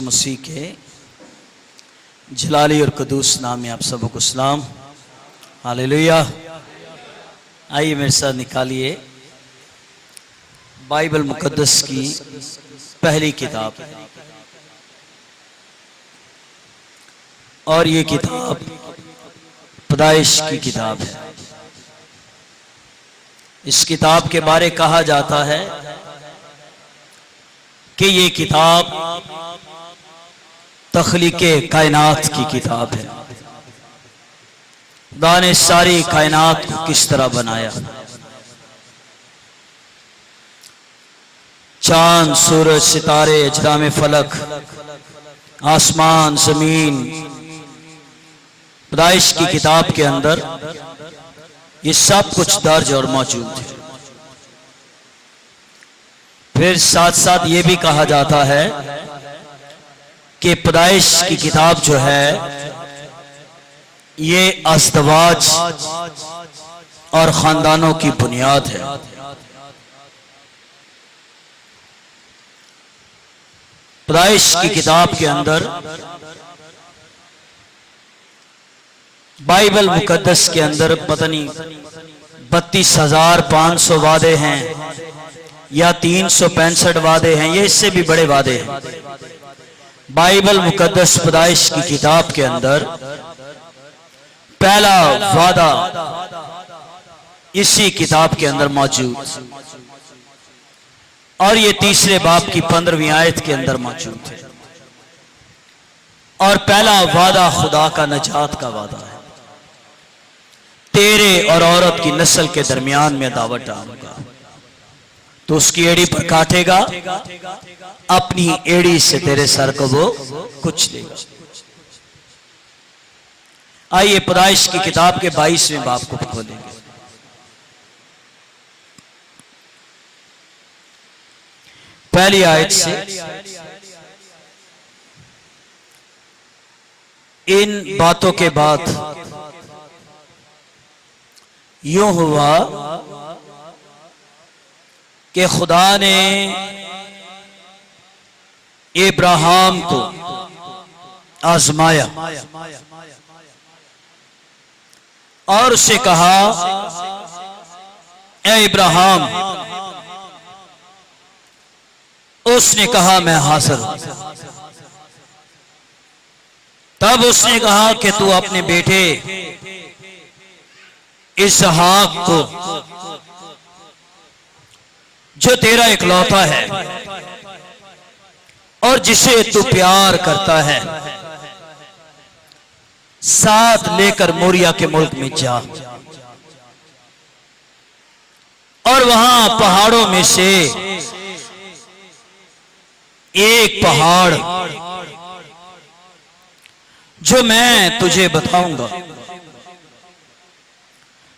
मसीह के जलाली और कदूस नाम में आप सबको सलाम। हालेलुया। आइए मेरे साथ निकालिए बाइबल मुकद्दस की पहली किताब, और ये किताब पैदाइश की किताब है। इस किताब के बारे कहा जाता है कि ये किताब तख्लीके कायनात की किताब है। खुदा ने सारी कायनात को किस तरह बनाया, चांद, सूरज, सितारे, अजराम फलक, आसमान, जमीन, पैदाइश की किताब के अंदर ये सब कुछ दर्ज और मौजूद है। फिर साथ साथ ये भी कहा जाता है कि पैदाइश की किताब जो है ये अज़दवाज और खानदानों की बुनियाद है। पैदाइश की किताब के अंदर बाइबल मुकद्दस के अंदर पता नहीं 32,500 वादे हैं या 365 वादे हैं, ये इससे भी बड़े वादे हैं। बाइबल मुकद्दस पैदाइश की किताब के अंदर पहला वादा इसी किताब के अंदर मौजूद, और ये तीसरे बाब की 15वीं आयत के अंदर मौजूद है। और पहला वादा खुदा का नजात का वादा है। तेरे और औरत की नस्ल के दरमियान में दावत डालूंगा, तो उसकी एड़ी पर काटेगा, अपनी एड़ी से तेरे सर को वो कुछ देगा। आइए पैदाइश की किताब के 22वें बाब को खोलेंगे। पहली आयत से, इन बातों के बाद यूं हुआ कि खुदा ने इब्राहिम को आजमाया और उससे कहा, ए इब्राहिम। उसने कहा, मैं हाजिर हूं। तब उसने कहा कि तू अपने बेटे इसहाक को, जो तेरा इकलौता है और जिसे तू प्यार करता है, साथ लेकर मोरिया के मुल्क में जा, और वहां पहाड़ों में से एक पहाड़ जो मैं तुझे बताऊंगा,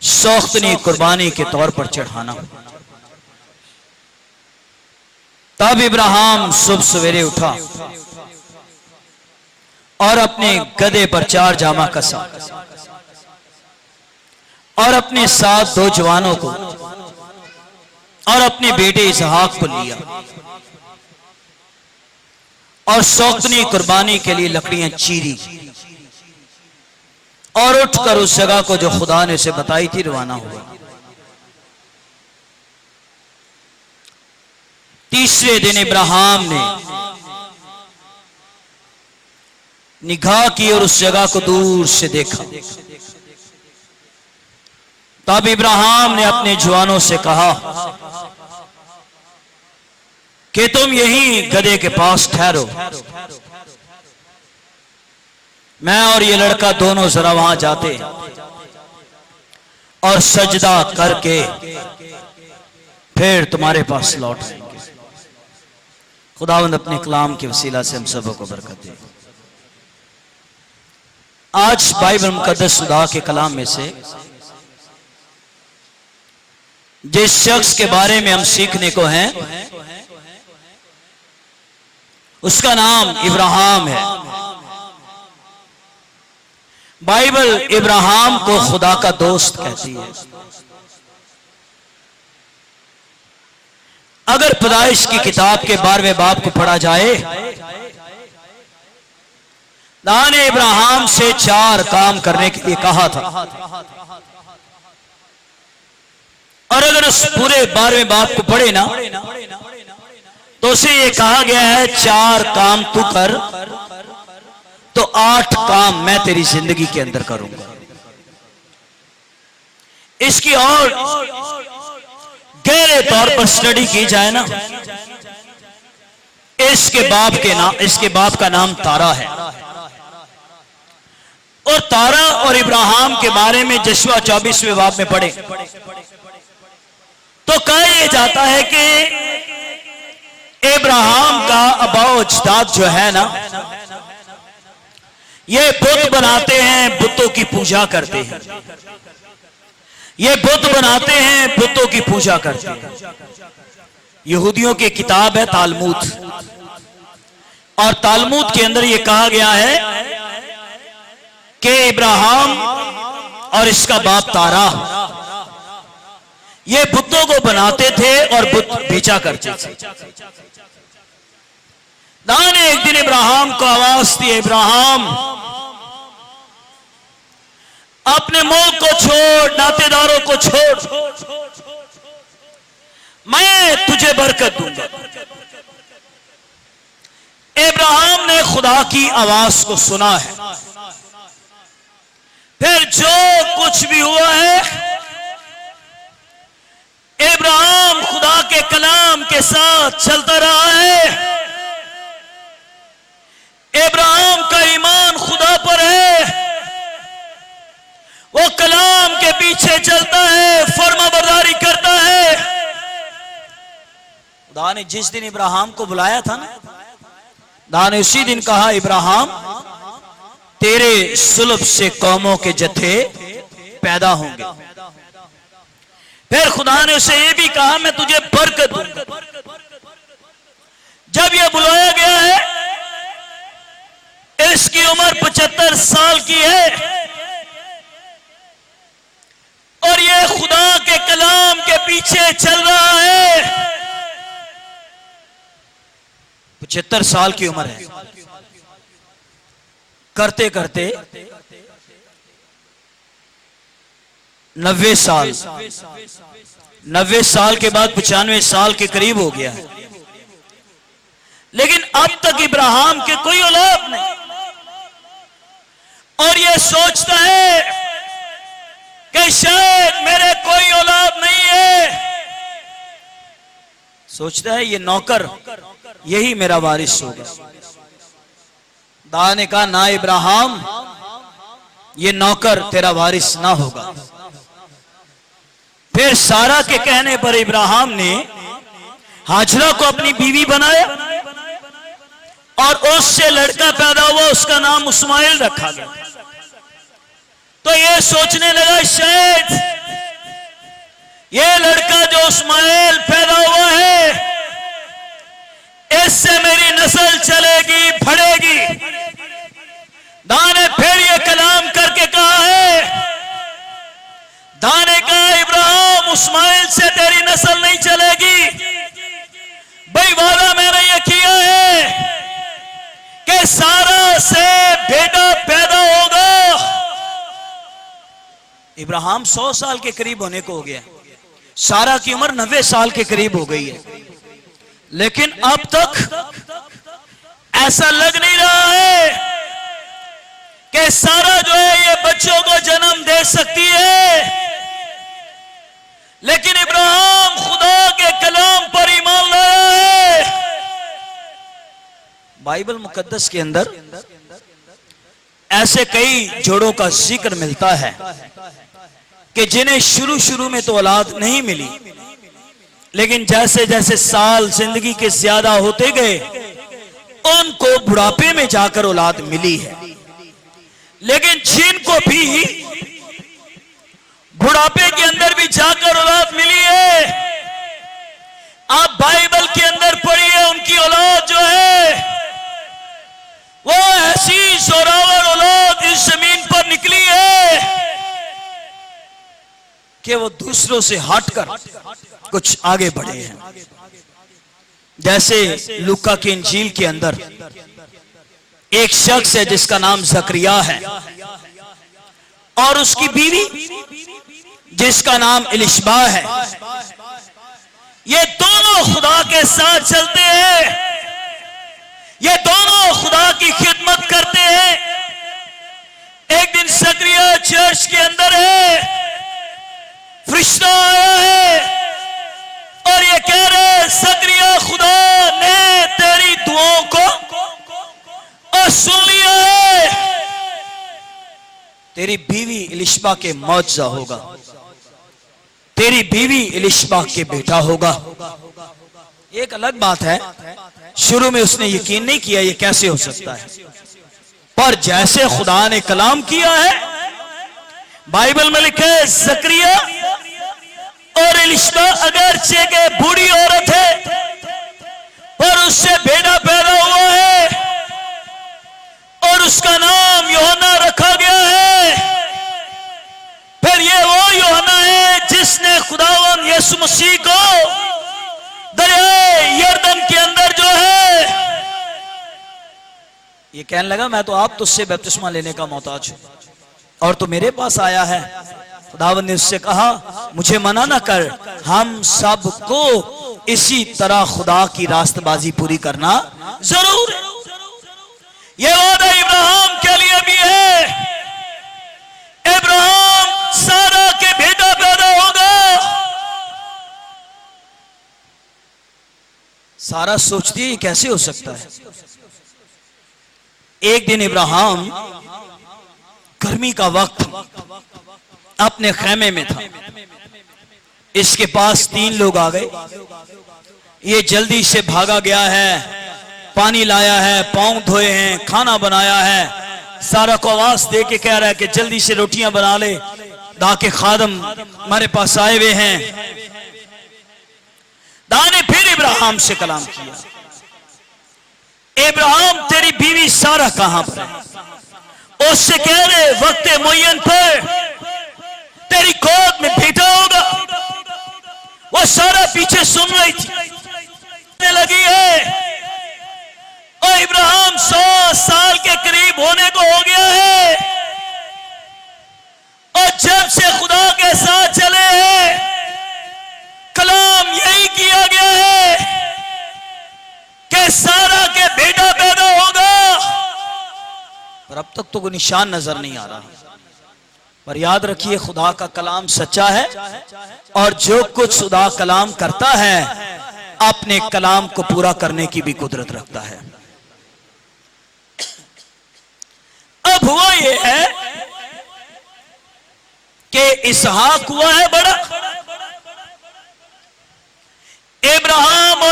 सौख्तनी कुर्बानी के तौर पर चढ़ाना। तब इब्राहिम सुबह सवेरे उठा और अपने गधे पर 4 जामा कसा और अपने साथ 2 जवानों को और अपने बेटे इसहाक को लिया और सौख्तनी कुर्बानी के लिए लकड़ियां चीरी और उठकर उस जगह को जो खुदा ने उसे बताई थी रवाना हुआ। तीसरे दिन इब्राहिम ने निगाह की और उस जगह को दूर से देखा। तब इब्राहिम ने अपने जवानों से कहा कि तुम यहीं गधे के पास ठहरो, मैं और ये लड़का दोनों जरा वहां जाते और सजदा करके फिर तुम्हारे पास लौट आएंगे। खुदावंद अपने कलाम के वसीला से हम सबों को बरकत दे। आज बाइबल मुकद्दस खुदा के कलाम में से जिस शख्स के बारे में हम सीखने को हैं, उसका नाम इब्राहिम है। बाइबल इब्राहिम को खुदा का दोस्त कहती है। अगर पैदाइश की किताब के 12वें बाब को पढ़ा जाए खुदा ने इब्राहिम से 4 काम करने के लिए कहा था, और अगर उस पूरे 12वें बाब को पढ़े ना तो उसे ये कहा गया है 4 काम तू कर तो 8 काम मैं तेरी जिंदगी के अंदर करूंगा। इसकी और गहरे तौर पर स्टडी की जाए ना, इसके बाप का नाम तारा है, और तारा और इब्राहिम के बारे में यशुआ 24वें बाब में पढ़े तो कहा यह जाता है कि इब्राहिम का अबाओ अजदाद जो है ना, ये बुत बनाते हैं, बुतों की पूजा करते हैं, ये बुत बनाते हैं, बुतों की पूजा करते हैं। यहूदियों की किताब है तालमूद, और तालमूद के अंदर यह कहा गया है कि इब्राहिम और इसका बाप तारा ये बुतों को बनाते थे और बुत बेचा करते थे। खुदा ने एक दिन इब्राहिम को आवाज दी, इब्राहिम अपने मुल्क को छोड़, नातेदारों को छोड़, मैं तुझे बरकत दूंगा। इब्राहिम ने खुदा की आवाज को सुना है, फिर जो कुछ भी हुआ है इब्राहिम खुदा के कलाम के साथ चलता रहा है। इब्राहिम का ईमान खुदा पर है, वो कलाम के पीछे चलता है, फरमाबरदारी करता है। खुदा ने जिस दिन इब्राहिम को बुलाया था ना, खुदा ने उसी दिन कहा, इब्राहिम तेरे सुलभ से कौमों के जत्थे पैदा होंगे। फिर खुदा ने उसे यह भी कहा, मैं तुझे बरकत दूंगा। जब यह बुलाया गया है, इसकी उम्र 75 साल की है, और यह खुदा के कलाम के पीछे चल रहा है। 75 साल की उम्र है, करते करते 90 साल के बाद 95 साल के करीब हो गया है, लेकिन अब तक इब्राहिम के कोई औलाद नहीं, और यह सोचता है कि शायद मेरे कोई औलाद नहीं है। सोचता है ये नौकर यही मेरा वारिस होगा। खुदा ने कहा, ना इब्राहिम, ये नौकर तेरा वारिस ना होगा। फिर सारा के कहने पर इब्राहिम ने हाजरा को अपनी बीवी बनाया, और उससे लड़का पैदा हुआ, उसका नाम इस्माइल रखा गया। तो ये सोचने लगा शायद ये लड़का जो इस्माइल पैदा हुआ है, इससे मेरी नस्ल चलेगी, बढ़ेगी। दाने फिर ये कलाम करके कहा है, दाने का इब्राहिम इस्माइल से तेरी नस्ल नहीं चलेगी। भाई वादा मैंने ये किया है कि सारा से बेटा पैदा होगा। इब्राहिम 100 साल के करीब होने को हो गया, सारा की उम्र 90 साल के करीब हो गई है, लेकिन अब तक ऐसा लग नहीं रहा है कि सारा जो है ये बच्चों को जन्म दे सकती है। लेकिन इब्राहिम खुदा के कलाम पर ईमान लाया है। बाइबल मुकद्दस के अंदर ऐसे कई जोड़ों का जिक्र मिलता है कि जिन्हें शुरू में तो औलाद नहीं मिली, लेकिन जैसे जैसे साल जिंदगी के ज्यादा होते गए उनको बुढ़ापे में जाकर औलाद मिली है। लेकिन जिनको भी बुढ़ापे के अंदर भी जाकर औलाद मिली है, आप बाइबल के अंदर पढ़िए, उनकी औलाद जो है वो ऐसी जोरावर औलाद इस जमीन पर निकली है कि वो दूसरों से हटकर कुछ आगे बढ़े हैं। जैसे लूका की इंजील के अंदर एक शख्स है जिसका नाम जकरिया है और उसकी बीवी जिसका नाम इलिशबा है। ये दोनों खुदा के साथ चलते हैं, ये दोनों खुदा की खिदमत करते हैं। एक दिन जकरिया चर्च के अंदर है, फरिश्ता आया है और ये कह रहे जकरिया खुदा ने तेरी दुआओं को और सुन लिया है, तेरी बीवी इलिशबा के मौजज़ा होगा, तेरी बीवी इलिशबा के बेटा होगा। एक अलग बात है, शुरू में उसने यकीन नहीं किया ये कैसे हो सकता है, पर जैसे खुदा ने कलाम किया है, बाइबल में लिखा है जकरिया और इलिशबा अगरचे के बूढ़ी औरत है पर उससे बेटा पैदा हुआ है और उसका नाम यूहन्ना रखा गया है। फिर ये वो यूहन्ना है जिसने खुदावंद यीशु मसीह को दरिया यरदन के अंदर जो है, ये कहने लगा मैं तो आप तुझसे बपतिस्मा लेने का मोहताज हूं और तू मेरे पास आया है। खुदावंद ने उससे कहा मुझे मना ना कर, हम सबको इसी तरह खुदा की रास्तबाजी पूरी करना जरूर है। ये वादा इब्राहिम के लिए भी है, इब्राहिम सारा के बेटा पैदा होगा। सारा सोचती है ये कैसे हो सकता है। एक दिन इब्राहिम गर्मी का वक्त अपने खेमे में था, इसके पास 3 लोग आ गए, ये जल्दी से भागा गया है, पानी लाया है, पांव धोए हैं, खाना बनाया है, सारा को आवाज दे के कह रहा है कि जल्दी से रोटियां बना ले, दा के खादम हमारे पास आए हुए हैं। दा ने फिर इब्राहिम से कलाम किया, इब्राहिम तेरी बीवी सारा कहां पर है? उससे कह रहे वक्त मुय्यन पर तेरी गोद में बेटा होगा। वो सारा पीछे सुन रही थी, लगी है और इब्राहिम 100 साल के करीब होने को हो गया है और जब से खुदा के साथ चले हैं कलाम यही किया गया है कि सारा के बेटा पैदा होगा, पर अब तक तो कोई निशान नजर नहीं आ रहा। पर याद रखिए खुदा का कलाम सच्चा है और जो कुछ खुदा कलाम करता है अपने कलाम को पूरा करने की भी कुदरत रखता है। अब हुआ ये है कि इसहाक हुआ है बड़ा, इब्राहिम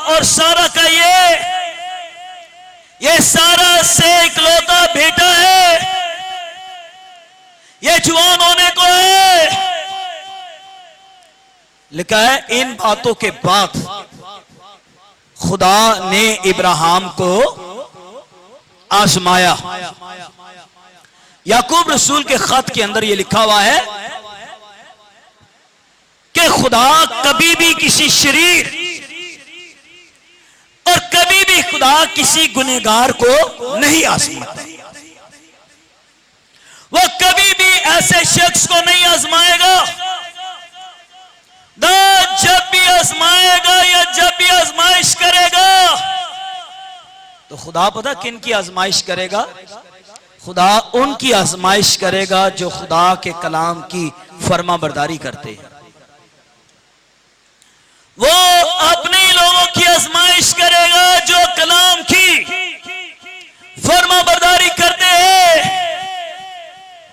और सारा का ये सारा से इकलौता बेटा है, ये जवान होने को है। लिखा है इन बातों के बाद खुदा ने इब्राहिम को आजमाया। याकूब रसूल के खत के अंदर यह लिखा हुआ है कि खुदा कभी भी किसी शरीर और कभी भी खुदा किसी गुनहगार को नहीं आजमाता। वो कभी भी ऐसे शख्स को नहीं आजमाएगा। जब भी आजमाएगा या जब भी आजमाइश करेगा तो खुदा पता किन की आजमाइश करेगा? खुदा उनकी आजमाइश करेगा जो खुदा के कलाम की फर्मा बरदारी करते हैं। वो अपने लोगों की आजमाइश करेगा जो कलाम की फर्मा बरदारी करते हैं।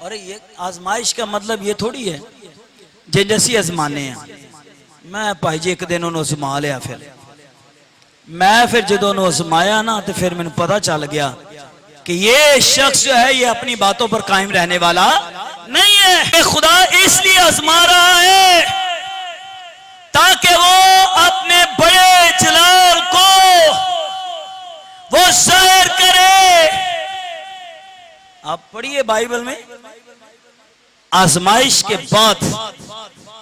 और ये आजमाइश का मतलब ये थोड़ी है जैसी आजमाने हैं। मैं भाई जी एक दिन उन्होंने आजमा लिया, फिर जो उन्होंने आजमाया ना तो फिर मैंने पता चल गया कि ये शख्स जो है ये अपनी बातों पर कायम रहने वाला नहीं है। खुदा इसलिए आजमा रहा है ताकि वो अपने बड़े जलाल को वो जाहिर करे। आप पढ़िए बाइबल में, आजमाइश के बाद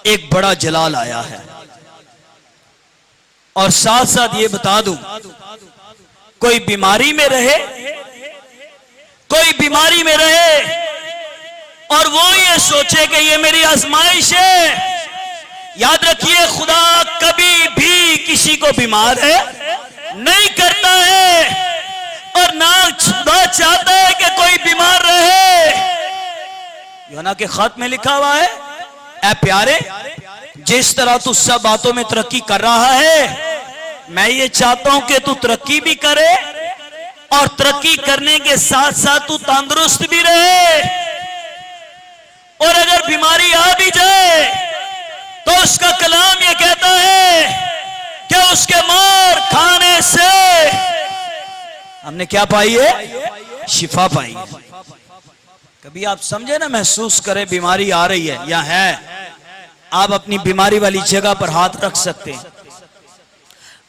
एक बड़ा जलाल आया है। और साथ साथ ये बता दूं, कोई बीमारी में रहे, कोई बीमारी में रहे और वो ये सोचे कि ये मेरी आजमाइश है। याद रखिए, खुदा कभी भी किसी को बीमार है नहीं करता है और ना खुदा चाहता है कि कोई बीमार रहे। यूहन्ना के खत में लिखा हुआ है, ऐ प्यारे, जिस तरह तू सब बातों में तरक्की कर रहा है, मैं ये चाहता हूं कि तू तरक्की भी करे और तरक्की करने के साथ साथ तू तंदुरुस्त भी रहे। और अगर बीमारी आ भी जाए तो उसका कलाम ये कहता है कि उसके मार खाने से हमने क्या पाई है? शिफा पाई है। कभी आप समझे ना, महसूस करें बीमारी आ रही है या है, आप अपनी बीमारी वाली जगह पर हाथ रख सकते हैं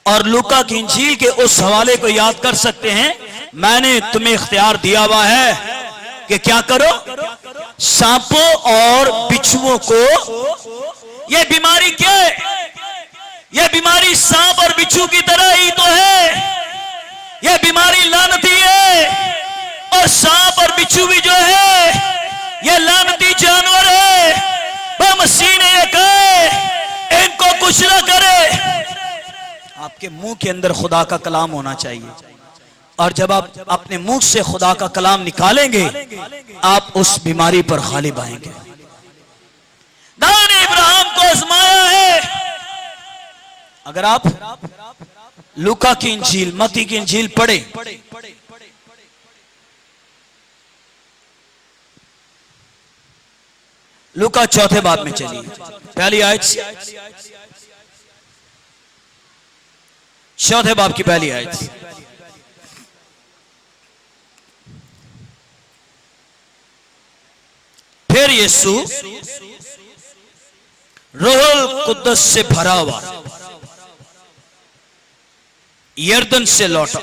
और लूका की इंजील के उस हवाले को याद कर सकते हैं, मैंने तुम्हें इख्तियार दिया हुआ है कि क्या करो, सांपों और बिच्छुओं को। यह बीमारी क्या है? यह बीमारी सांप और बिच्छू की तरह ही तो है। यह बीमारी लानती है और सांप और बिच्छू भी जो है यह लानती जानवर है। वह मसीह ने यह कहा, इनको कुछ ना करे। आपके मुंह के अंदर खुदा का कलाम होना चाहिए और जब आप अपने मुंह से खुदा का कलाम निकालेंगे, आप उस बीमारी पर गालिब आएंगे। दाऊद ने इब्राहिम को आजमाया है। अगर आप लूका की इंजील, मत्ती की इंजील पढ़े, लूका चौथे बाब में चलिए, पहली आयत से, चौथे बाब की पहली आयत से। फिर यीशु रूहुल कुद्दस से भरा हुआ यरदन से लौटा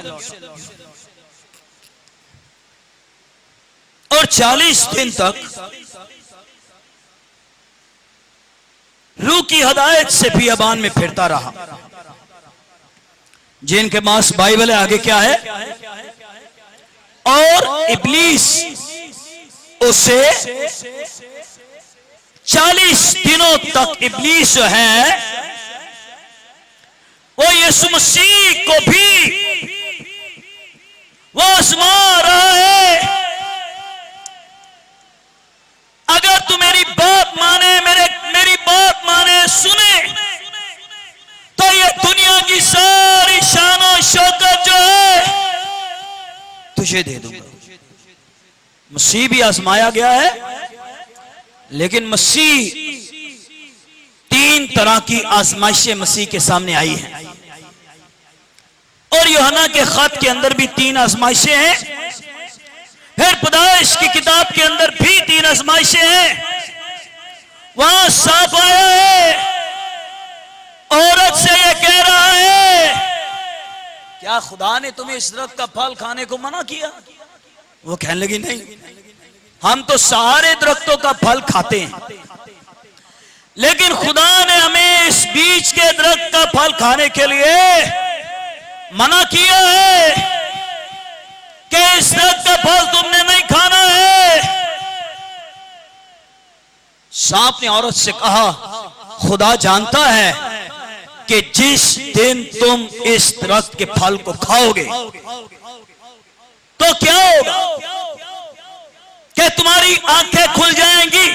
और 40 दिन तक रूह की हदायत से बियाबान में फिरता रहा। जिनके पास बाइबल है, आगे क्या है? और इब्लीस उसे 40 दिनों तक, इब्लीस जो है वो यीशु मसीह को भी वो आजमा रहा है। अगर तू मेरी बात माने, मेरी बात माने, सुने, तो ये दुनिया की सारी शान और शौकत जो है तुझे दे दूंगा। मसीह भी आजमाया गया है, लेकिन मसीह 3 तरह की आजमाइशें मसीह के सामने आई हैं और यूहन्ना के खत के अंदर भी 3 आजमाइशें हैं। फिर पैदाइश की किताब के अंदर भी 3 आजमाइशें हैं। वहां सांप आया है, औरत से ये कह रहा है, क्या खुदा ने तुम्हें इस दरख्त का फल खाने को मना किया? वो कहने लगी, नहीं, हम तो सारे दरख्तों का फल खाते हैं, लेकिन खुदा ने हमें इस बीच के दरख्त का फल खाने के लिए मना किया है कि इस दरख्त का फल तुमने नहीं खाना है। सांप ने औरत से कहा, खुदा जानता है कि जिस दिन तुम इस दरख्त के फल को खाओगे तो क्या होगा, कि तुम्हारी आंखें खुल जाएंगी।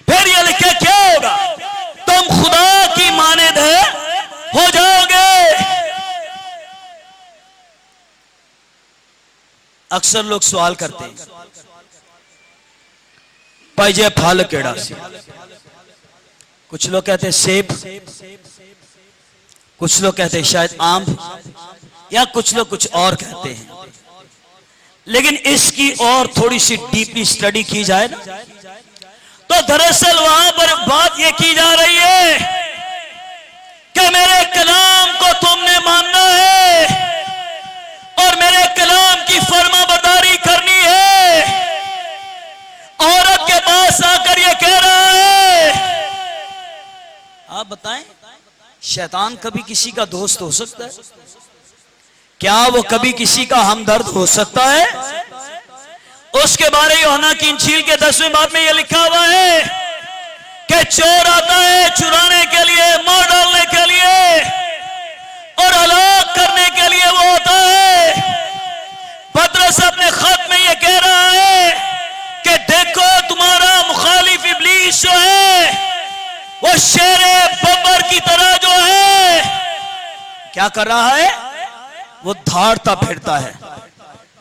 फिर यह लिखा क्या होगा, तुम खुदा की मानद हो जाओगे। अक्सर लोग सवाल करते हैं, पाइजे फल केड़ा सी? कुछ लोग कहते हैं सेब, कुछ लोग कहते हैं शायद आम, या कुछ लोग कुछ और कहते हैं। लेकिन इसकी और थोड़ी सी डीपली स्टडी की जाए ना, तो दरअसल वहां पर बात यह की जा रही है कि मेरे कलाम को तुमने मानना है और मेरे कलाम की फर्माबरदारी करनी है। औरत के पास आकर यह कह रहा है, आप बताएं, शैतान कभी किसी का दोस्त हो सकता है? क्या वो कभी किसी का हमदर्द हो सकता है? उसके बारे में यूहन्ना की इंजील के 10वें बाब में यह लिखा हुआ है कि चोर आता है चुराने के लिए, मार डालने के लिए और हलाक करने के लिए वो होता है। पतरस अपने खत में यह कह रहा है कि देखो तुम्हारा मुखालिफ इब्लीस जो है वो शेरे बब्बर की तरह जो है क्या कर रहा है? वो धाड़ता फिरता है।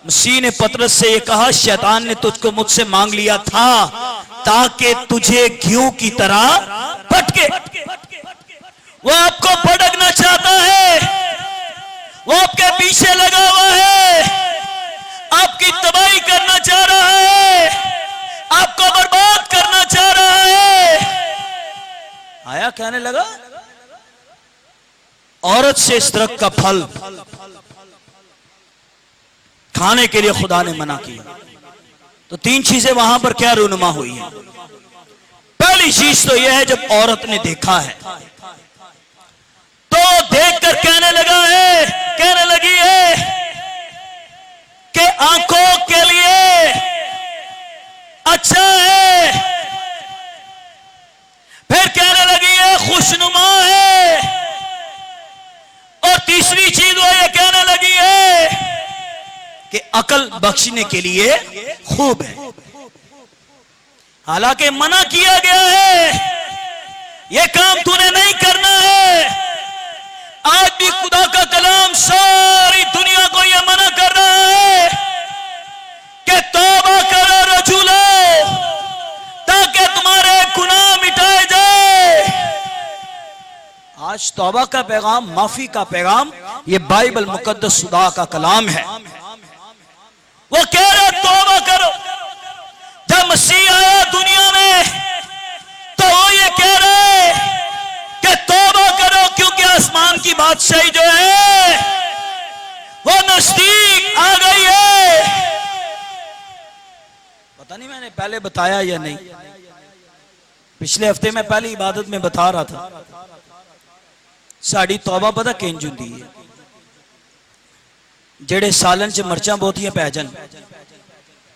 मसीह ने पतरस से ये कहा, शैतान ने तुझको मुझसे मांग लिया था ताकि तुझे घिऊ की तरह पटके। वो आपको पटकना चाहता है, वो आपके पीछे लगा हुआ है, आपकी तबाही करना चाह रहा है, आपको बर्बाद करना चाह रहा है। आया कहने लगा औरत से इस तरह का फल खाने के लिए खुदा ने मना किया। तो 3 चीजें वहां पर क्या रूनुमा हुई है। पहली चीज तो यह है, जब औरत ने देखा है तो देखकर कहने लगी है कि आंखों के लिए अच्छा है, फिर कहने लगी है खुशनुमा है, और तीसरी चीज वो ये कहने लगी है कि अकल बख्शने के लिए खूब है। हालांकि मना किया गया है, यह काम तूने नहीं करना है। आज भी खुदा का कलाम सारी दुनिया को यह मना कर रहा है कि तौबा करो रजूलो, ताकि तुम्हारे गुनाह मिटाए जाए। आज तौबा का पैगाम, माफी का पैगाम, यह बाइबल मुकद्दस खुदा का कलाम है। वो कह रहे तौबा करो। जब मसीह आया दुनिया में तो वो ये कह रहे कि तौबा करो, क्योंकि आसमान की बादशाही जो है वो नजदीक आ गई है। पता नहीं मैंने पहले बताया या नहीं, पिछले हफ्ते में पहली इबादत में बता रहा था। साड़ी तौबा पता किंज हुंदी है। जेड़े सालन च मर्चा बहुतियां पै जान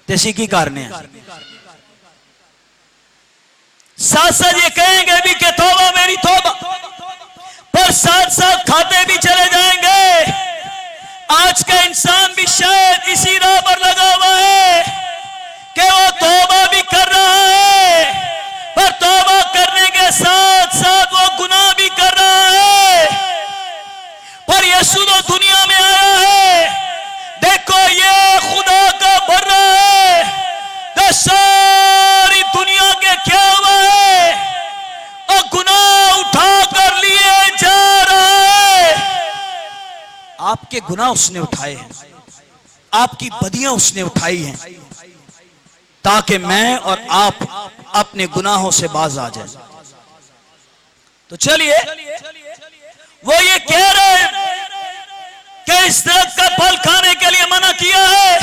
ते असीं की करने हैं, साथ साथ ये कहेंगे भी कि तौबा मेरी तौबा, पर साथ साथ खाते भी चले जाएंगे। आज का इंसान भी शायद इसी राह पर लगा हुआ है कि वो तौबा भी कर रहा है, पर तौबा करने के साथ साथ वो गुनाह भी कर रहा है। पर यीशु तो दुनिया में आया है, देखो ये खुदा का बर्रा है, तो सारी दुनिया के क्या हुआ है और गुनाह उठा कर लिए जा रहा है। आपके गुनाह उसने उठाए हैं, आपकी बदियां उसने उठाई हैं, ताकि मैं और आप अपने गुनाहों से बाज आ जाए। तो चलिए, वो ये कह रहे हैं कि इस दरख्त का फल खाने के लिए मना किया है।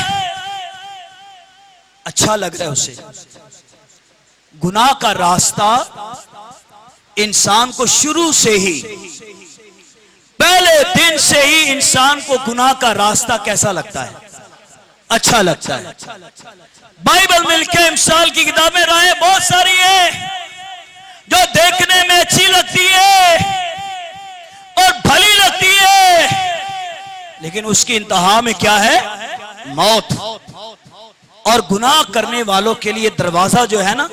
अच्छा लग रहा है उसे। गुनाह का रास्ता इंसान को शुरू से ही, पहले दिन से ही इंसान को गुनाह का रास्ता कैसा लगता है? अच्छा लगता है। बाइबल मिलके मिसाल की किताबें राहें बहुत सारी है जो देखने में अच्छी लगती है और भली लगती है, लेकिन उसकी इंतहा में क्या है? मौत। और गुनाह करने वालों के लिए दरवाजा जो है ना,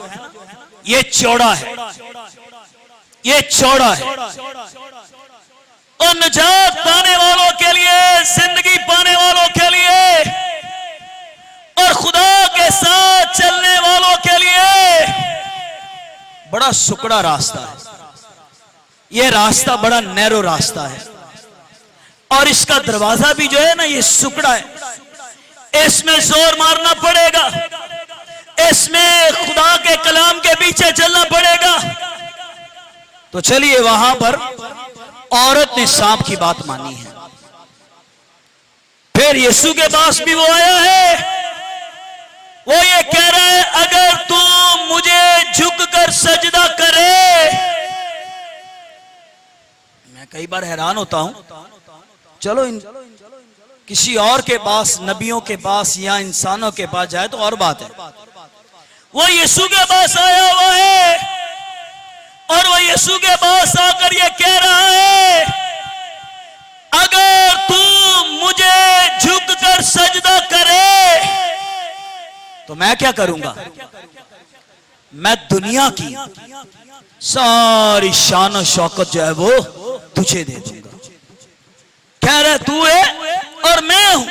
ये चौड़ा है, ये चौड़ा है। और निजात पाने वालों के लिए, जिंदगी पाने वालों के लिए और खुदा के साथ चलने वालों के लिए बड़ा सुकड़ा रास्ता है। ये रास्ता बड़ा नैरो रास्ता है, और इसका दरवाजा भी जो है ना, ये सुकड़ा है। इसमें जोर मारना पड़ेगा, इसमें खुदा के कलाम के पीछे चलना पड़ेगा। तो चलिए, वहां पर औरत ने सांप की बात मानी है। फिर यीशु के पास भी वो आया है, वो ये कह रहा है अगर तू मुझे झुककर सजदा करे। मैं कई बार हैरान होता हूं चलो किसी और के पास, नबियों के पास या इंसानों के पास जाए तो और बात है। वो यीशु के पास आया हुआ है और वो यीशु के पास आकर ये कह रहा है, अगर तू मुझे झुककर सजदा करे तो मैं क्या करूंगा? मैं दुनिया की सारी शान और शौकत जो है वो तुझे दे दूंगा। कह रहे तू है और मैं हूं,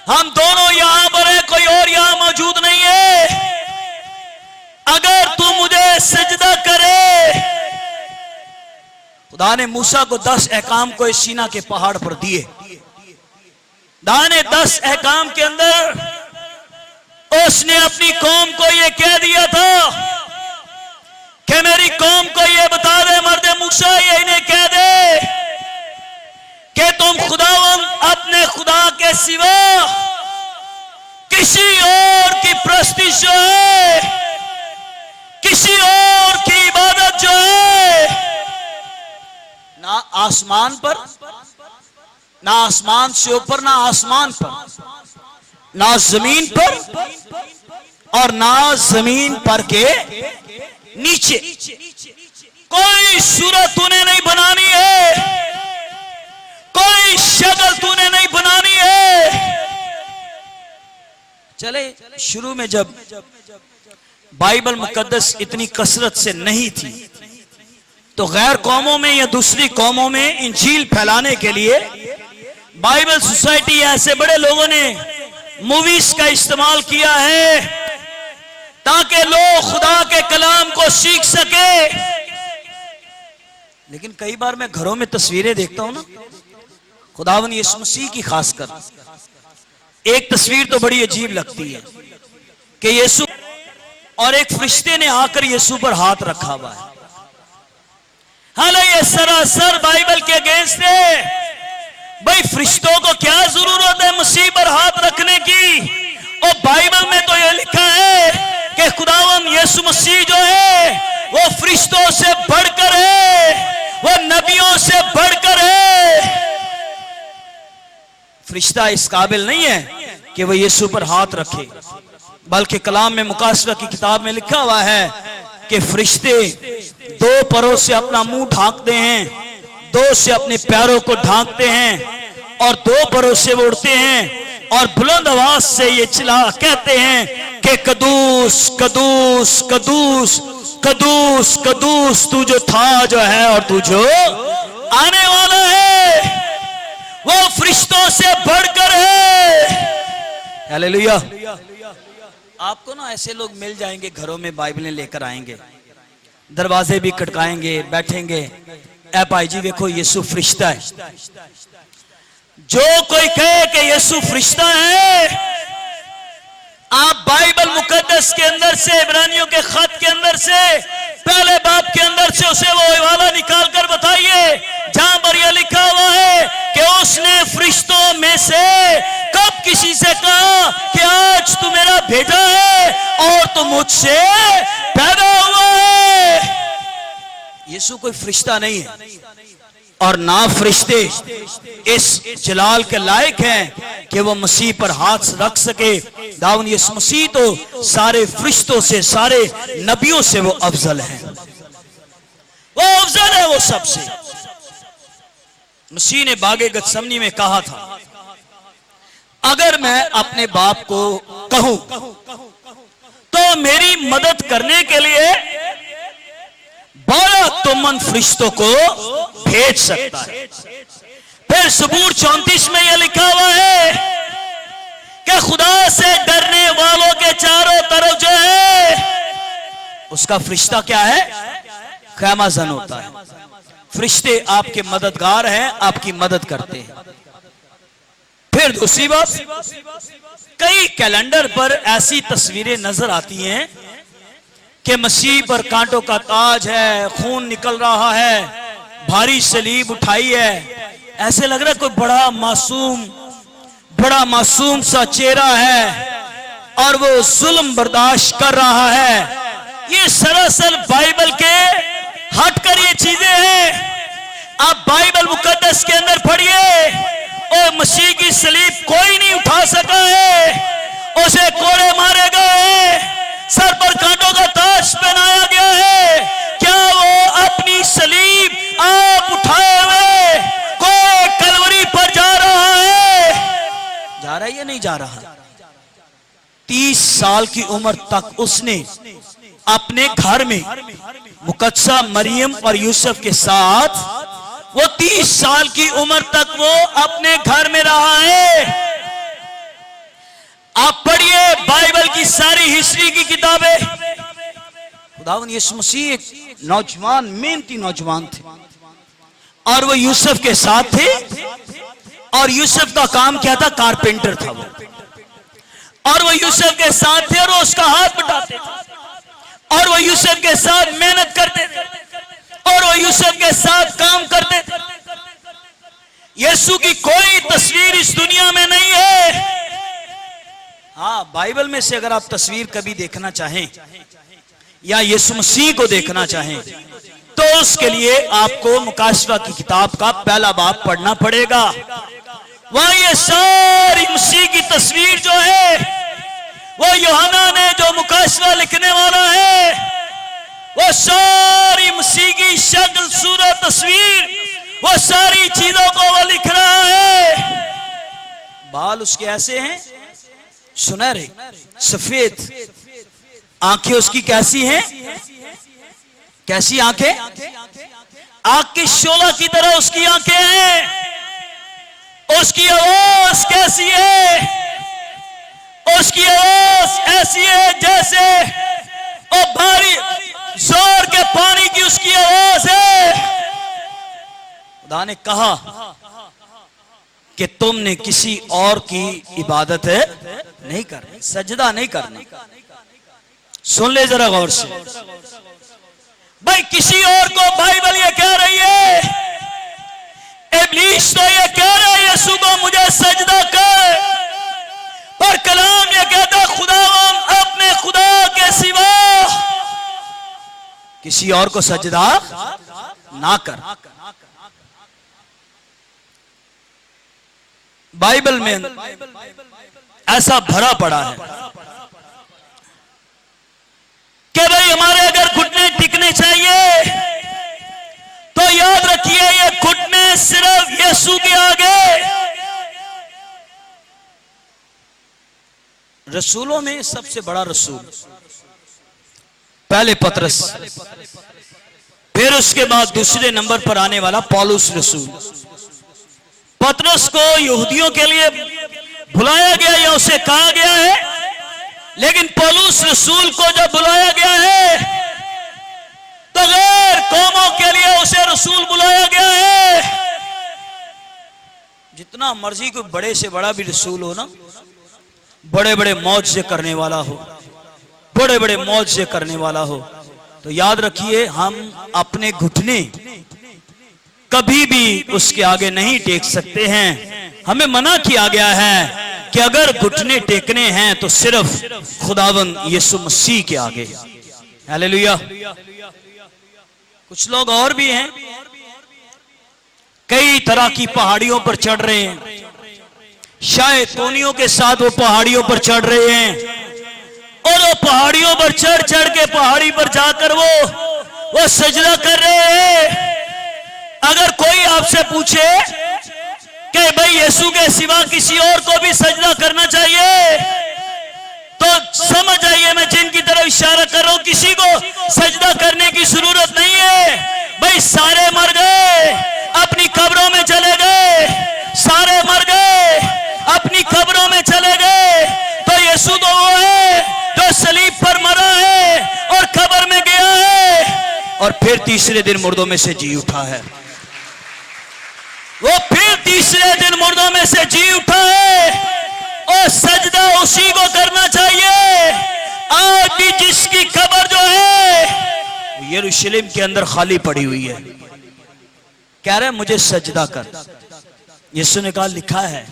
हम दोनों यहां पर है, कोई और यहां मौजूद नहीं है। अगर तू मुझे सजदा करे, खुदा ने मूसा को 10 अहकाम को सीना के पहाड़ पर दिए। खुदा ने 10 अहकाम के अंदर उसने अपनी कौम को यह कह दिया था कि मेरी कौम को यह बता दे, मर्द मूसा ये इन्हें कह दे कि तुम खुदावंद अपने खुदा के सिवा किसी और की प्रस्तिश जो है, किसी और की इबादत जो है, ना आसमान पर, ना आसमान से ऊपर, ना आसमान पर, ना जमीन पर और ना जमीन पर के नीचे कोई सूरत तूने नहीं बनानी है, कोई शक्ल तूने नहीं बनानी है। चले शुरू में जब बाइबल मुकद्दस इतनी कसरत से नहीं थी तो गैर कौमों में या दूसरी कौमों में इंजील फैलाने के लिए बाइबल सोसाइटी ऐसे बड़े लोगों ने मूवीज का इस्तेमाल किया है ताकि लोग खुदा के कलाम को सीख सके। लेकिन कई बार मैं घरों में तस्वीरें देखता हूं ना, खुदावन यीशु मसीह की खासकर, एक तस्वीर तो बड़ी अजीब लगती है कि यीशु और एक फरिश्ते ने आकर यीशु पर हाथ रखा हुआ है। हालांकि ये सरासर बाइबल के अगेंस्ट है। भाई फरिश्तों को क्या जरूरत है मसीह पर हाथ रखने की? और बाइबल में तो ये लिखा है कि खुदावन यीशु मसीह जो है वो फरिश्तों से बढ़कर है, वो नबियों से बढ़कर है। फरिश्ता इस काबिल नहीं है कि वो यीशु पर हाथ रखे, बल्कि कलाम में मुकाशवा की किताब में लिखा हुआ है कि फरिश्ते 2 परों से अपना मुंह ढांकते हैं, 2 से अपने पैरों को ढांकते हैं और 2 परों से वो उड़ते हैं और बुलंद आवाज से ये चिल्ला कहते हैं कि कदूस कदूस कदूस कदूस कदूस, तू जो था जो है और तू जो आने वाला है वो फरिश्तों से बढ़कर है। हालेलुया। आपको ना ऐसे लोग मिल जाएंगे, घरों में बाइबलें लेकर आएंगे, दरवाजे भी खटकाएंगे, बैठेंगे, ए भाई जी देखो यीशु फरिश्ता है। जो कोई कहे कि यीशु फरिश्ता है, आप बाइबल मुकद्दस के अंदर से, इब्रानियों के खत के अंदर से, पहले बाब के अंदर से उसे वो हवाला निकाल कर बताइए जहां पर यह लिखा हुआ है कि उसने फरिश्तों में से कब किसी से कहा कि आज तू मेरा बेटा है और तू मुझसे पैदा हुआ है। यीशु कोई फरिश्ता नहीं है और ना फरिश्ते इस जलाल के लायक हैं कि वो मसीह पर हाथ रख सके। दाऊद यीशु मसीह तो सारे फरिश्तों से, सारे नबियों से वो अफजल है, वो अफजल है, वो सबसे। मसीह ने बागे गतसमनी में कहा था, अगर मैं अपने बाप को कहूं तो मेरी मदद करने के लिए 12 तुमन फरिश्तों को भेज सकता है। फिर सबूर 34 में यह लिखा हुआ है कि खुदा से डरने वालों के चारों तरफ जो है उसका फरिश्ता क्या है? ख़ैमाज़न होता है। फरिश्ते आपके मददगार हैं, आपकी मदद करते हैं। फिर दूसरी बात, कई कैलेंडर पर ऐसी तस्वीरें नजर आती हैं कि मसीह पर कांटों का ताज है, खून निकल रहा है, भारी सलीब उठाई है, ऐसे लग रहा है कोई बड़ा मासूम सा चेहरा है और वो जुल्म बर्दाश्त कर रहा है। ये सरासर बाइबल के हटकर ये चीजें हैं। आप बाइबल मुकद्दस के अंदर पढ़िए, और मसीह की सलीब कोई नहीं उठा सका है, उसे कोड़े मारे गए, सर पर कांटों का ताज पहनाया गया है। क्या वो अपनी सलीब आप उठाए हुए कोई कलवरी पर जा रहा है? जा रहा है या नहीं जा रहा? 30 साल की उम्र तक उसने अपने घर में मुकद्दसा मरियम और यूसुफ के साथ, वो 30 साल की उम्र तक वो अपने घर में रहा है। आप पढ़िए बाइबल की सारी हिस्ट्री की किताबें। खुदावंद यीशु मसीह एक नौजवान, मेहनती नौजवान थे, और वो यूसुफ के साथ थे, और यूसुफ का काम क्या था? कारपेंटर था वो, और वो यूसुफ के साथ थे, और वो उसका हाथ बटाते थे, और वो यूसुफ के साथ मेहनत करते थे, और वो यूसुफ के साथ काम करते थे। यीशु की कोई तस्वीर इस दुनिया में नहीं है। हाँ, बाइबल में से अगर आप तस्वीर कभी देखना चाहें या यीशु मसीह को देखना चाहें, तो उसके लिए आपको मुकाशवा की किताब का पहला बाब पढ़ना पड़ेगा। वहां ये सारी मसीह की तस्वीर जो है, वो यूहन्ना ने जो मुकाशवा लिखने वाला है, वो सारी मसीह की शक्ल, सूरत, तस्वीर, वो सारी चीजों को वो लिख रहा है। बाल उसके ऐसे हैं, सुनहरे, सफेद, आंखें उसकी कैसी हैं? कैसी आंखें? आग की शोला की तरह उसकी आंखें हैं। उसकी आवाज कैसी है? उसकी आवाज ऐसी है जैसे ओ भारी जोर के पानी की उसकी आवाज है। खुदा ने कहा कि तुमने किसी और की इबादत नहीं करनी, सजदा नहीं करना। सुन ले जरा गौर से भाई, किसी और को बाइबल ये कह रही है, इब्लीस तो ये कह रहा है यीशु को मुझे सजदा कर, पर कलाम ये कहता खुदावंद अपने खुदा के सिवा किसी और को सजदा ना कर। बाइबल में ऐसा भरा पड़ा है कि भाई हमारे अगर घुटने टिकने चाहिए, तो याद रखिए ये घुटने सिर्फ यीशु के आगे। रसूलों में सबसे बड़ा रसूल पहले पतरस, फिर उसके बाद दूसरे नंबर पर आने वाला पौलुस रसूल। पतरस को यहूदियों के लिए बुलाया गया या उसे कहा गया है, लेकिन पौलुस रसूल को जब बुलाया गया है तो गैर कौमों के लिए उसे रसूल बुलाया गया है। जितना मर्जी कोई बड़े से बड़ा भी रसूल हो ना, बड़े बड़े मौजज़े करने वाला हो, बड़े बड़े मौजज़े करने वाला हो, तो याद रखिए हम अपने घुटने कभी भी उसके आगे नहीं टेक सकते हैं। हमें मना किया गया है कि अगर घुटने टेकने हैं तो सिर्फ खुदावंद यीशु मसीह के आगे। हालेलुया। कुछ लोग और भी हैं, कई तरह की पहाड़ियों पर चढ़ रहे हैं, शायद तोनियों के साथ वो पहाड़ियों पर चढ़ रहे हैं, और वो पहाड़ियों पर चढ़ चढ़ के पहाड़ी पर जाकर वो सजदा कर रहे हैं। अगर कोई आपसे पूछे कि भाई यीशु के सिवा किसी और को भी सजदा करना चाहिए, तो समझ जाइए मैं जिनकी तरफ इशारा कर रहा हूं, किसी को सजदा करने की जरूरत नहीं है। भाई सारे मर गए, अपनी कब्रों में चले गए, सारे मर गए, अपनी कब्रों में चले गए, तो यीशु तो वो है जो सलीब पर मरा है और कब्र में गया है, और फिर तीसरे दिन मुर्दों में से जी उठा है। वो फिर तीसरे दिन मुर्दों में से जी उठा है, और सजदा उसी को करना चाहिए। आज भी जिसकी कब्र जो है यरूशलेम के अंदर खाली पड़ी हुई है, कह रहे मुझे सजदा कर। यीशु ने कहा लिखा है।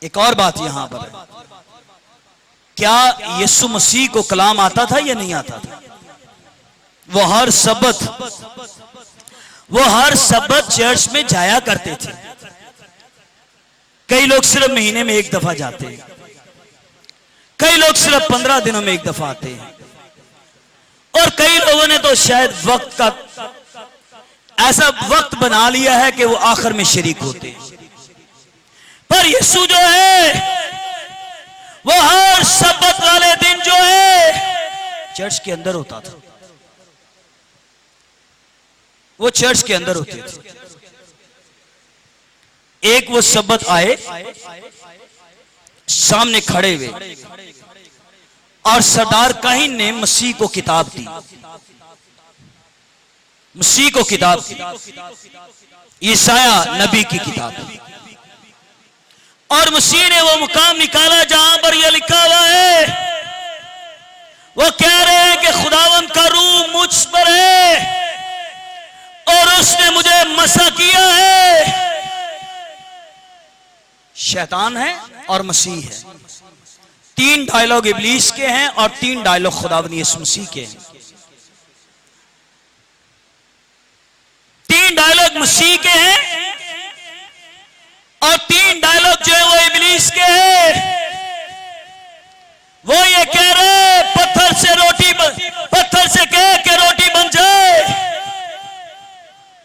एक और बात यहां पर है, क्या यीशु मसीह को कलाम आता था या नहीं आता था? वो हर सब्त, वो हर सब्बत चर्च में जाया करते थे। कई लोग सिर्फ महीने में एक दफा जाते हैं, कई लोग सिर्फ 15 दिनों में एक दफा आते हैं, और कई लोगों ने तो शायद वक्त का ऐसा वक्त बना लिया है कि वो आखिर में शरीक होते हैं। पर यीशु जो है वो हर सब्बत वाले दिन जो है चर्च के अंदर होता था, वो चर्च के अंदर होते थे। एक वो सब्बत आए, सामने खड़े हुए, और सरदार काहिन ने मसीह को किताब दी, मसीह को किताब दी, ईसाया नबी की किताब, और मसीह ने वो मुकाम निकाला जहां पर यह लिखा हुआ है, वो कह रहे हैं कि खुदावंद का रूह मुझ पर है और उसने मुझे मसा किया है। शैतान है और मसीह है, 3 डायलॉग इब्लीस के हैं और 3 डायलॉग खुदावंद यीशु मसीह के हैं। 3 डायलॉग मसीह के हैं और 3 डायलॉग जो है वो इब्लीस के हैं। वो ये कह रहे पत्थर से कह के रोटी बन जाए।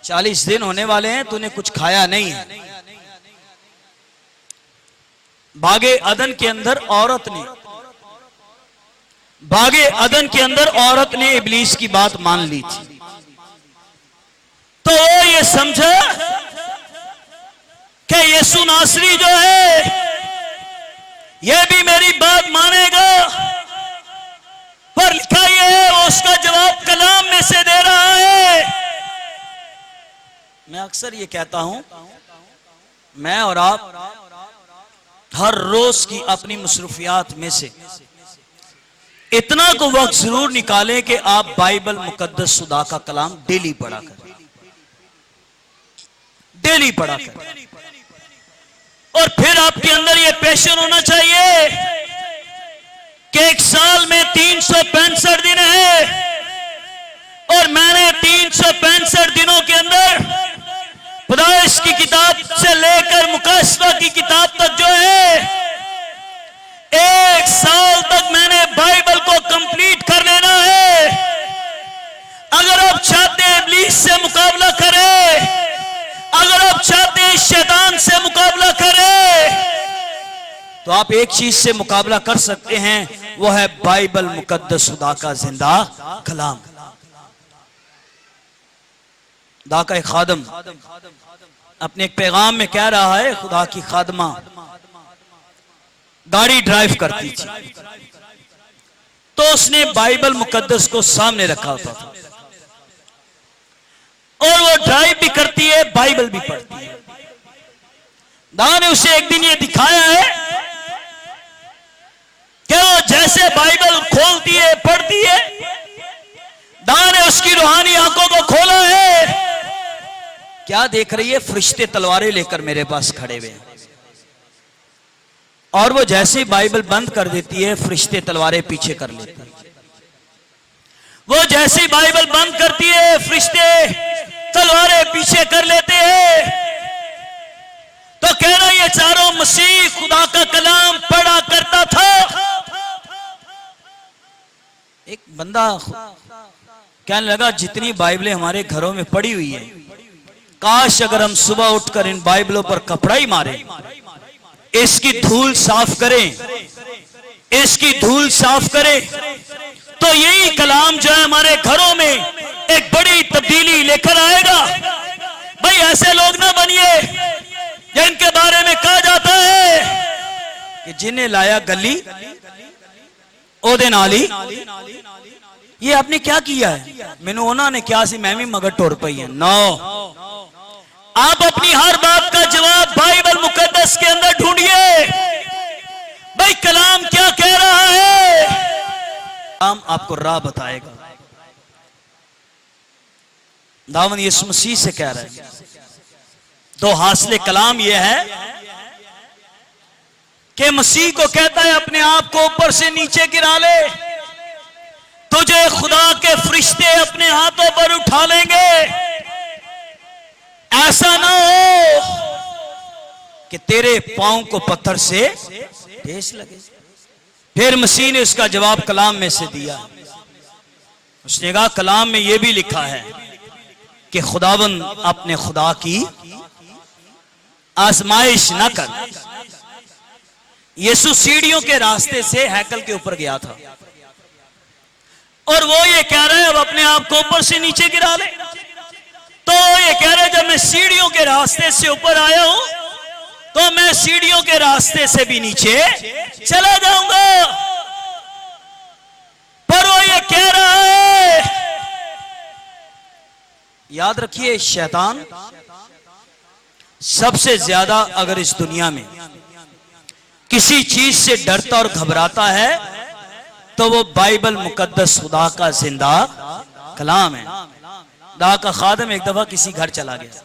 40 दिन होने वाले हैं, तूने कुछ खाया नहीं है। बागे अदन के अंदर औरत ने इब्लीस की बात मान ली थी, तो वो ये समझा कि यीशु नासरी जो है यह भी मेरी बात मानेगा, पर लिखा यह है वो उसका जवाब कलाम में से दे रहा है। मैं अक्सर ये कहता हूं, मैं और आप हर रोज की अपनी मसरूफियात में से इतना को वक्त जरूर निकालें कि आप बाइबल मुकद्दस खुदा का कलाम डेली पढ़ा करें, डेली पढ़ा करें। और फिर आपके अंदर यह पैशन होना चाहिए कि एक साल में 365 दिन है और मैंने 365 दिनों के अंदर पैदाइश की किताब से लेकर मुकाशवा की किताब तक जो है 1 साल तक मैंने बाइबल को कंप्लीट कर लेना है। अगर आप चाहते हैं इब्लीस से मुकाबला करें, अगर आप चाहते हैं शैतान से मुकाबला करें, तो आप एक चीज से मुकाबला कर सकते हैं, वो है बाइबल मुकद्दस खुदा का जिंदा कलाम। खुदा का एक खादम अपने एक पैगाम में कह रहा है, खुदा की खादमा गाड़ी ड्राइव करती थी, तो उसने बाइबल मुकद्दस को सामने रखा होता था, और वो ड्राइव भी करती है, बाइबल भी पढ़ती है। खुदा ने उसे एक दिन ये दिखाया है कि वो जैसे बाइबल खोलती है, पढ़ती है, खुदा ने उसकी रूहानी आंखों को खोला है। क्या देख रही है? फरिश्ते तलवारें लेकर मेरे पास खड़े हुए हैं, और वो जैसे बाइबल बंद कर देती है, फरिश्ते तलवारें पीछे कर लेते हैं। वो जैसे बाइबल बंद करती है, फरिश्ते तलवारें पीछे कर लेते हैं। तो कह रहा ये चारों मसीह खुदा का कलाम पढ़ा करता था। एक बंदा कहने लगा, जितनी बाइबलें हमारे घरों में पड़ी हुई है, काश अगर हम सुबह उठकर इन बाइबलों पर कपड़ा ही मारें, इसकी धूल साफ करें, इसकी धूल साफ करें, तो यही कलाम जो है हमारे घरों में एक बड़ी तब्दीली लेकर आएगा। भाई ऐसे लोग ना बनिए जिनके बारे में कहा जाता है कि जिन्हें लाया गली ओदे नाली। ये आपने क्या किया है? मैनू उन्होंने क्या सी, मैं भी मगर टुर पई है। नो, आप अपनी हर बात का जवाब बाइबल मुकद्दस के अंदर ढूंढिए। भाई कलाम क्या कह रहा है? कलाम आपको राह बताएगा। दावन यीशु मसीह से कह रहे हैं, तो हासिल कलाम यह है कि मसीह को कहता है अपने आप को ऊपर से नीचे गिरा ले, तुझे खुदा के फरिश्ते अपने हाथों पर उठा लेंगे ऐसा ना हो कि तेरे पांव को पत्थर से ठेस लगे। फिर मसीह ने उसका जवाब कलाम में से दिया। उसने कहा कलाम में यह भी लिखा है कि खुदावन अपने खुदा की आजमाइश न कर। यीशु सीढ़ियों के रास्ते से हैकल के ऊपर गया था और वो ये कह रहा है अब अपने आप को ऊपर से नीचे गिरा ले। तो ये कह रहा है जब मैं सीढ़ियों के रास्ते से ऊपर आया हूं तो मैं सीढ़ियों के रास्ते से भी नीचे चला जाऊंगा। पर वो ये कह रहा है, याद रखिए शैतान सबसे ज्यादा अगर इस दुनिया में किसी चीज से डरता और घबराता है तो वो बाइबल मुकद्दस खुदा का जिंदा कलाम है। खुदा का खादिम एक दफा किसी घर चला गया।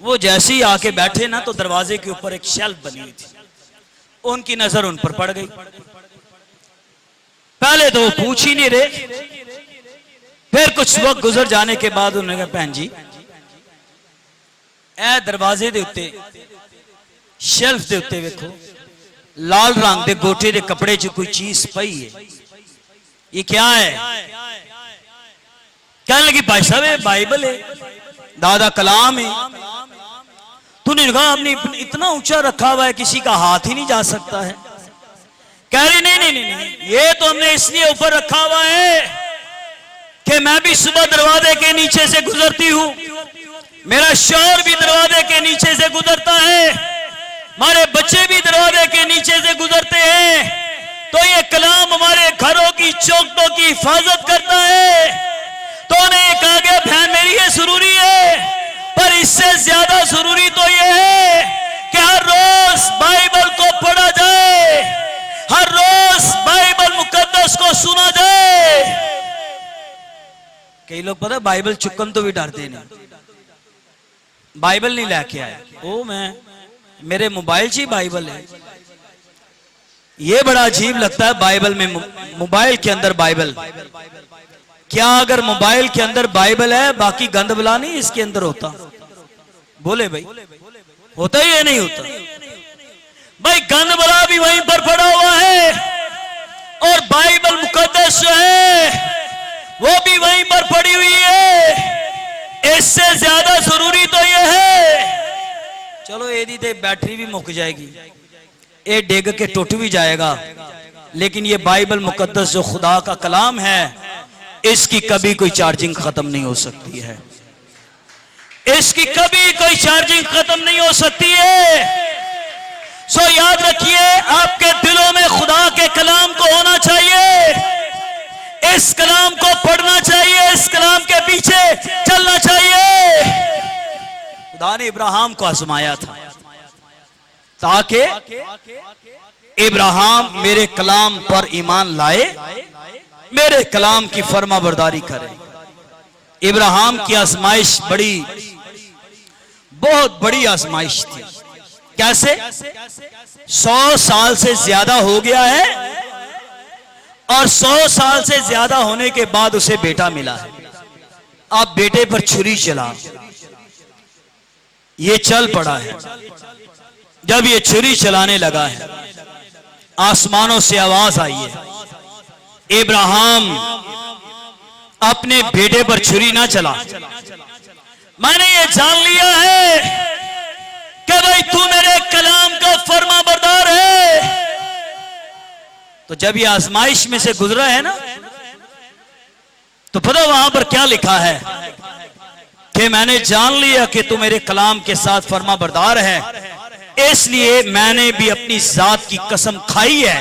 वो जैसे ही आके बैठे ना तो दरवाजे के ऊपर एक शेल्फ बनी हुई थी। उनकी नजर उन पर पड़ गई। पहले तो वो पूछ ही नहीं रहे, फिर कुछ वक्त गुजर जाने के बाद उन्होंने कहा भैन जी ए दरवाजे दे उत्ते शेल्फ दे उत्ते वेखो लाल रंग दे गोटे दे कपड़े च कोई चीज पई है, ये क्या है? कहने लगी भाई साहब ये बाइबल है, दादा कलाम है। तूने कहा आपने इतना ऊंचा रखा हुआ है किसी का हाथ ही नहीं जा सकता है। कह रही नहीं नहीं नहीं नहीं, ये तो हमने इसलिए ऊपर रखा हुआ है कि मैं भी सुबह दरवाजे के नीचे से गुजरती हूं, मेरा शौहर भी दरवाजे के नीचे से गुजरता है, हमारे बच्चे भी दरवाजे के नीचे से गुजरते हैं। तो ये कलाम हमारे घरों की चौखटों की हिफाजत करता है। तो उन्हें कहा गया बहन मेरी ये जरूरी है, पर इससे ज्यादा जरूरी तो ये है कि हर रोज बाइबल को पढ़ा जाए, हर रोज बाइबल मुकद्दस को सुना जाए। कई लोग पता बाइबल चुकन तो भी डरते नहीं, बाइबल नहीं लेके आए। ओ मैं मेरे मोबाइल से ही बाइबल है। ये बड़ा अजीब लगता है बाइबल में, मोबाइल के अंदर बाइबल। क्या अगर मोबाइल के अंदर बाइबल है बाकी गंद बला नहीं इसके अंदर होता? बोले भाई होता ही है नहीं होता? भाई गंद बला भी वहीं पर पड़ा हुआ है और बाइबल मुकद्दस जो है वो भी वहीं पर पड़ी हुई है। इससे ज्यादा जरूरी तो ये है, चलो एदी ते बैटरी भी मुक जाएगी, ये डिग के टूट भी जाएगा, लेकिन ये बाइबल मुकद्दस जो खुदा का कलाम है इसकी कभी कोई चार्जिंग खत्म नहीं हो सकती है, इसकी कभी कोई चार्जिंग खत्म नहीं हो सकती है। सो याद रखिए आपके दिलों में खुदा के कलाम को होना चाहिए, इस कलाम को पढ़ना चाहिए, इस कलाम के पीछे चलना चाहिए। खुदा ने इब्राहिम को आजमाया था ताकि इब्राहिम मेरे कलाम पर ईमान लाए, मेरे कलाम की फर्मा बरदारी करे। इब्राहिम की आजमाइश बहुत बड़ी आजमाइश थी। कैसे? 100 साल से ज्यादा हो गया है और 100 साल से ज्यादा होने के बाद उसे बेटा मिला है। अब बेटे पर छुरी चला, ये चल पड़ा है। जब ये छुरी चलाने लगा है आसमानों से आवाज आई है, इब्राहिम अपने बेटे पर छुरी ना चला, मैंने ये जान लिया है कि भाई तू मेरे कलाम का फर्मा बरदार है। तो जब ये आजमाइश में से गुजरा है ना तो पता वहां पर क्या लिखा है कि मैंने जान लिया कि तू मेरे कलाम के साथ फर्मा बरदार है, इसलिए मैंने भी अपनी जात की कसम खाई है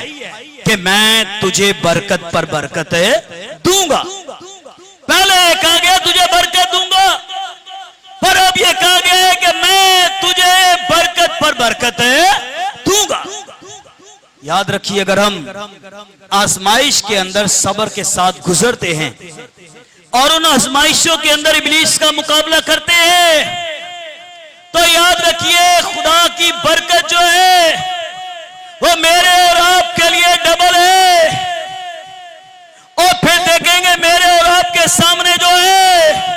कि मैं तुझे बरकत पर बरकत दूंगा। पहले कहा गया तुझे बरकत दूंगा, पर अब यह कहा गया है कि मैं तुझे बरकत पर बरकत दूंगा। याद रखिए अगर हम आजमाइश के अंदर सब्र के साथ गुजरते हैं और उन आजमाइशों के अंदर इब्लीस का मुकाबला करते हैं तो याद रखिए खुदा की बरकत जो है वो मेरे और आपके लिए डबल है। और फिर देखेंगे मेरे और आपके सामने जो है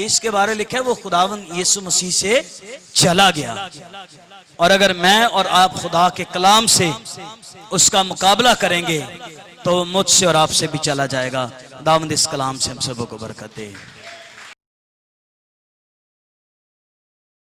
कि इसके बारे लिखा है वो खुदावंद यीशु मसीह से चला गया। और अगर मैं और आप खुदा के कलाम से उसका मुकाबला करेंगे तो मुझसे और आपसे भी चला जाएगा। खुदावंद इस कलाम से हम सबों को बरकत दे।